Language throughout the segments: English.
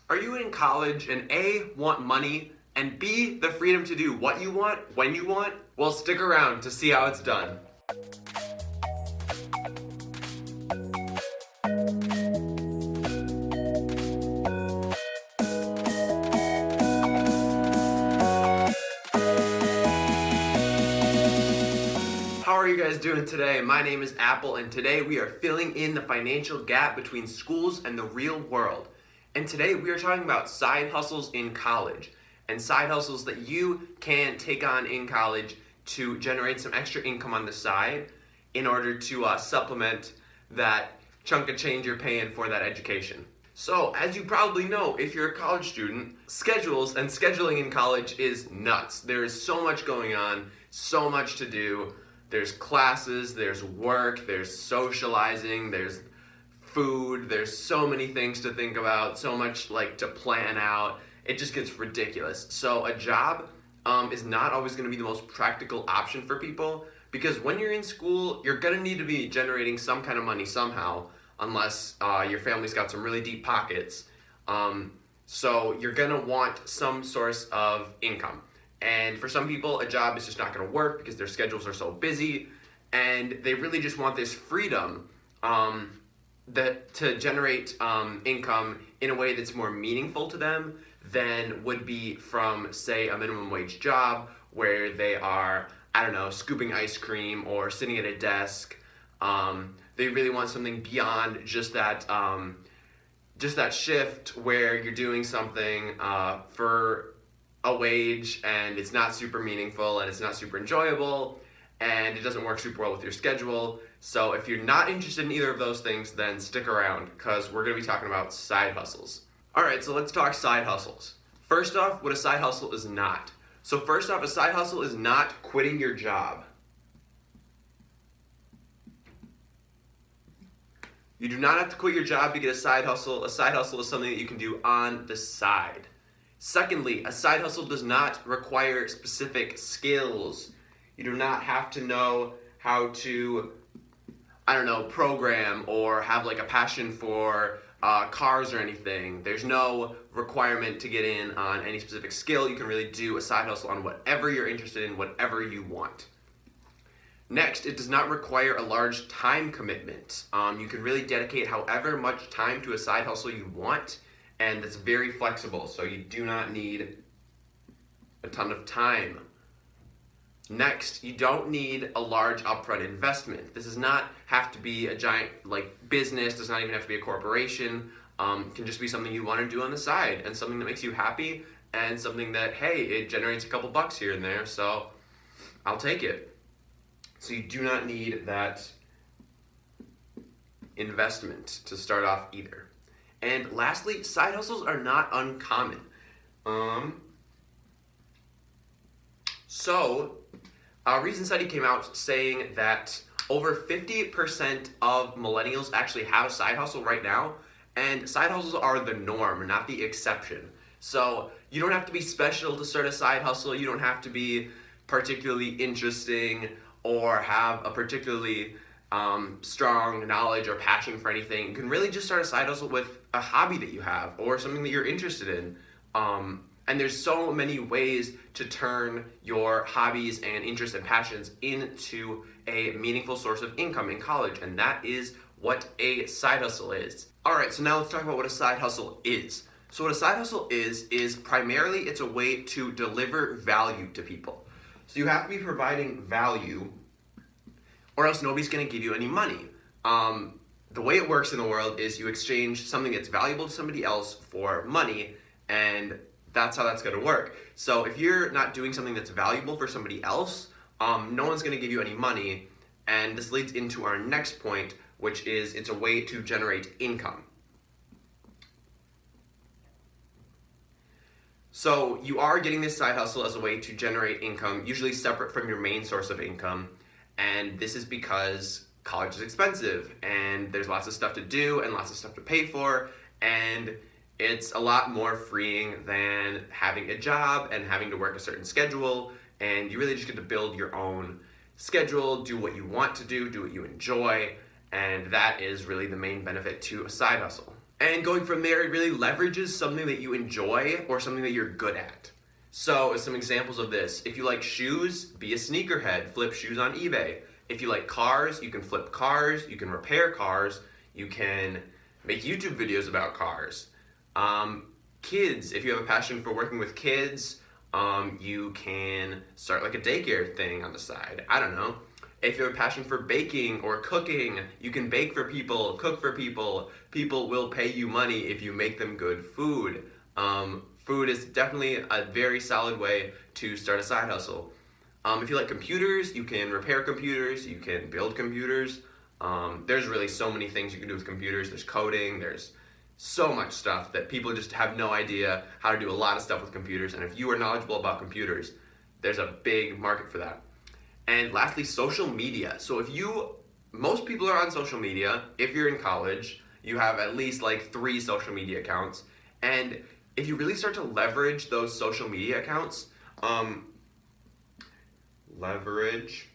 Are you in college and A, want money, and B, the freedom to do what you want, when you want? Well, stick around to see how it's done. How are you guys doing today? My name is Apple, and today we are filling in the financial gap between schools and the real world. And today we are talking about side hustles in college and side hustles that you can take on in college to generate some extra income on the side in order to supplement that chunk of change you're paying for that education. So, as you probably know, if you're a college student, schedules and scheduling in college is nuts. There is so much going on, so much to do. There's classes, there's work, there's socializing, there's food, there's so many things to think about, so much to plan out. It just gets ridiculous. So a job is not always going to be the most practical option for people, because when you're in school, you're going to need to be generating some kind of money somehow, unless your family's got some really deep pockets. So you're going to want some source of income. And for some people, a job is just not going to work because their schedules are so busy, and they really just want this freedom to generate income in a way that's more meaningful to them than would be from, say, a minimum wage job where they are, scooping ice cream or sitting at a desk. They really want something beyond just that shift where you're doing something for a wage and it's not super meaningful and it's not super enjoyable and it doesn't work super well with your schedule. So if you're not interested in either of those things, then stick around because we're going to be talking about side hustles. Alright, so let's talk side hustles. First off, what a side hustle is not. So first off, a side hustle is not quitting your job. You do not have to quit your job to get a side hustle. A side hustle is something that you can do on the side. Secondly, a side hustle does not require specific skills. You do not have to know how to, program or have a passion for cars or anything. There's no requirement to get in on any specific skill. You can really do a side hustle on whatever you're interested in, whatever you want. Next, it does not require a large time commitment. You can really dedicate however much time to a side hustle you want, and it's very flexible, so you do not need a ton of time. Next, you don't need a large upfront investment. This does not have to be a giant business, does not even have to be a corporation. It can just be something you want to do on the side and something that makes you happy and something that, hey, it generates a couple bucks here and there, so I'll take it. So you do not need that investment to start off either. And lastly, side hustles are not uncommon. So a recent study came out saying that over 50% of millennials actually have a side hustle right now, and side hustles are the norm, not the exception. So you don't have to be special to start a side hustle. You don't have to be particularly interesting or have a particularly strong knowledge or passion for anything. You can really just start a side hustle with a hobby that you have or something that you're interested in. And there's so many ways to turn your hobbies and interests and passions into a meaningful source of income in college, and that is what a side hustle is. Alright, so now let's talk about what a side hustle is. So what a side hustle is primarily it's a way to deliver value to people. So you have to be providing value or else nobody's going to give you any money. The way it works in the world is you exchange something that's valuable to somebody else for money, and that's how that's going to work. So if you're not doing something that's valuable for somebody else, no one's going to give you any money, and this leads into our next point, which is it's a way to generate income. So you are getting this side hustle as a way to generate income, usually separate from your main source of income. And this is because college is expensive and there's lots of stuff to do and lots of stuff to pay for, and it's a lot more freeing than having a job and having to work a certain schedule, and you really just get to build your own schedule, do what you want to do what you enjoy, and that is really the main benefit to a side hustle. And going from there, it really leverages something that you enjoy or something that you're good at. So, some examples of this: if you like shoes, be a sneakerhead, flip shoes on eBay. If you like cars, you can flip cars, you can repair cars, you can make YouTube videos about cars. Kids, if you have a passion for working with kids, you can start like a daycare thing on the side. I don't know. If you have a passion for baking or cooking, you can bake for people, cook for people. People will pay you money if you make them good food. Food is definitely a very solid way to start a side hustle. If you like computers, you can repair computers, you can build computers. There's really so many things you can do with computers. There's coding, there's so much stuff that people just have no idea how to do a lot of stuff with computers. And if you are knowledgeable about computers, there's a big market for that. And lastly, social media. So most people are on social media. If you're in college, you have at least like 3 social media accounts. And if you really start to leverage those social media accounts, leverage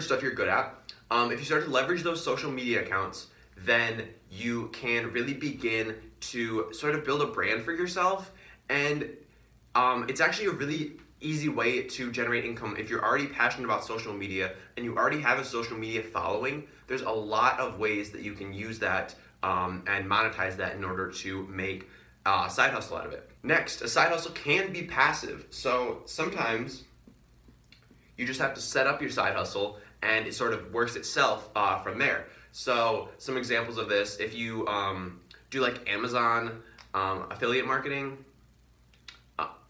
stuff you're good at. If you start to leverage those social media accounts, then you can really begin to sort of build a brand for yourself. And it's actually a really easy way to generate income. If you're already passionate about social media and you already have a social media following, there's a lot of ways that you can use that and monetize that in order to make a side hustle out of it. Next, a side hustle can be passive. So sometimes you just have to set up your side hustle and it sort of works itself from there. So some examples of this: if you do like Amazon affiliate marketing,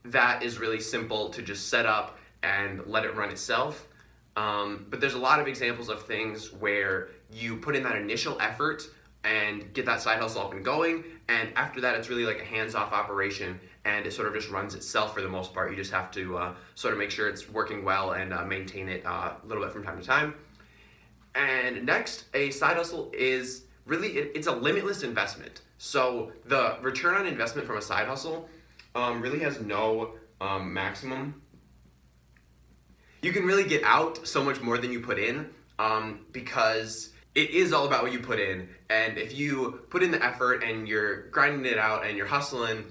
that is really simple to just set up and let it run itself. But there's a lot of examples of things where you put in that initial effort and get that side hustle up and going, and after that it's really like a hands-off operation and it sort of just runs itself for the most part. You just have to sort of make sure it's working well and maintain it a little bit from time to time. And next, a side hustle is really, it's a limitless investment. So the return on investment from a side hustle really has no maximum. You can really get out so much more than you put in because it is all about what you put in. And if you put in the effort and you're grinding it out and you're hustling,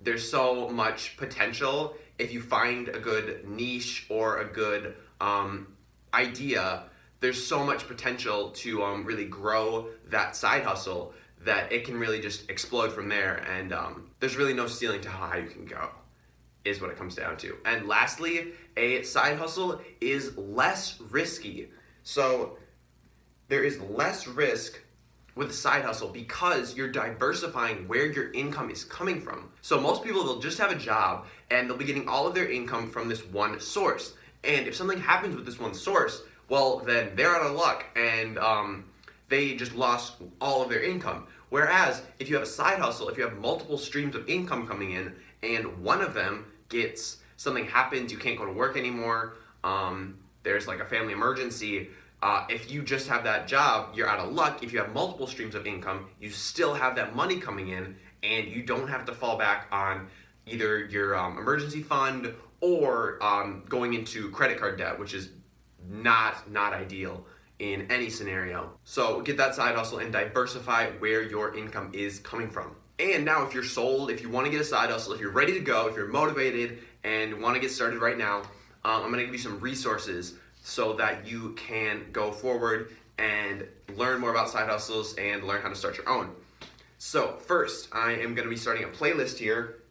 there's so much potential. If you find a good niche or a good idea, there's so much potential to really grow that side hustle that it can really just explode from there. And there's really no ceiling to how high you can go, is what it comes down to. And lastly, a side hustle is less risky. So there is less risk with a side hustle because you're diversifying where your income is coming from. So most people, they'll just have a job and they'll be getting all of their income from this one source. And if something happens with this one source, well, then they're out of luck and they just lost all of their income. Whereas if you have a side hustle, if you have multiple streams of income coming in and one of them something happens, you can't go to work anymore, there's like a family emergency, if you just have that job, you're out of luck. If you have multiple streams of income, you still have that money coming in and you don't have to fall back on either your emergency fund or going into credit card debt, which is not ideal in any scenario. So get that side hustle and diversify where your income is coming from. And now if you're sold, if you want to get a side hustle, if you're ready to go, if you're motivated and want to get started right now, I'm going to give you some resources so that you can go forward and learn more about side hustles and learn how to start your own. So first, I am going to be starting a playlist here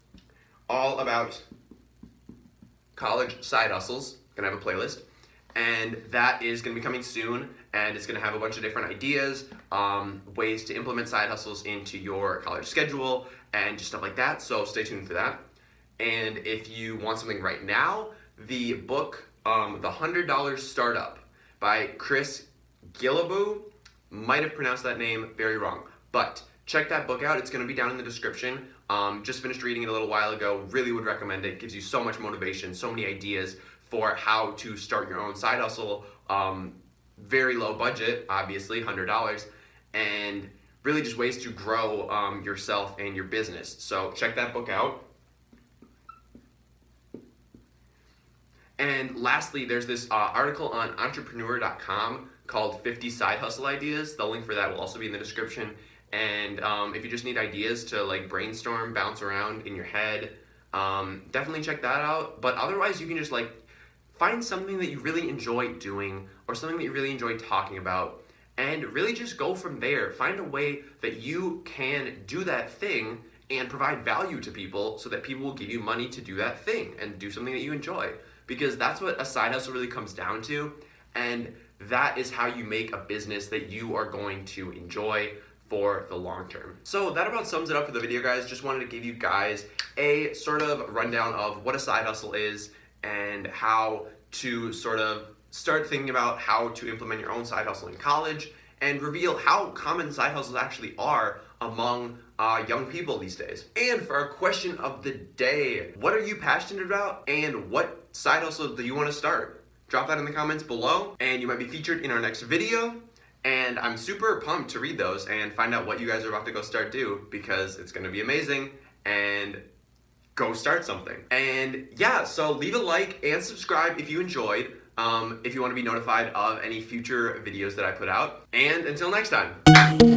all about college side hustles. I'm going to have a playlist. And that is going to be coming soon, and it's going to have a bunch of different ideas, ways to implement side hustles into your college schedule, and just stuff like that, so stay tuned for that. And if you want something right now, the book, The $100 Startup by Chris Guillebeau, might have pronounced that name very wrong, but check that book out. It's going to be down in the description. Just finished reading it a little while ago, really would recommend it. It gives you so much motivation, so many ideas for how to start your own side hustle, very low budget, obviously, $100, and really just ways to grow yourself and your business. So check that book out. And lastly, there's this article on entrepreneur.com called 50 Side Hustle Ideas. The link for that will also be in the description. And if you just need ideas to like brainstorm, bounce around in your head, definitely check that out. But otherwise, you can just like find something that you really enjoy doing or something that you really enjoy talking about, and really just go from there. Find a way that you can do that thing and provide value to people so that people will give you money to do that thing and do something that you enjoy. Because that's what a side hustle really comes down to. And that is how you make a business that you are going to enjoy for the long term. So that about sums it up for the video, guys. Just wanted to give you guys a sort of rundown of what a side hustle is and how to sort of start thinking about how to implement your own side hustle in college, and reveal how common side hustles actually are among young people these days. And for our question of the day, what are you passionate about and what side hustle do you want to start? Drop that in the comments below and you might be featured in our next video. And I'm super pumped to read those and find out what you guys are about to go start do, because it's gonna be amazing. And go start something. And yeah, so leave a like and subscribe if you enjoyed, if you want to be notified of any future videos that I put out. And until next time.